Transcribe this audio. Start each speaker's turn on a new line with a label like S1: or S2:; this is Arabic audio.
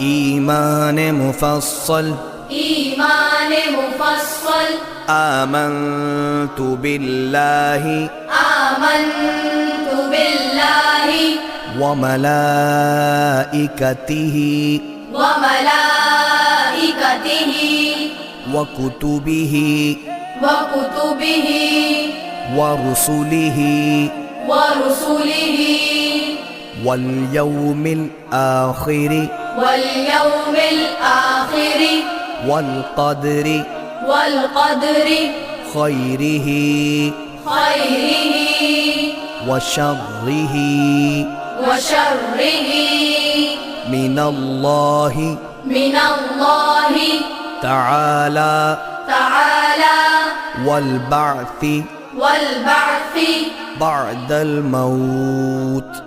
S1: إيمان مفصل آمنت بالله وملائكته وكتبه ورسله واليوم الآخر والقدر خيره وشره من الله تعالى والبعث بعد الموت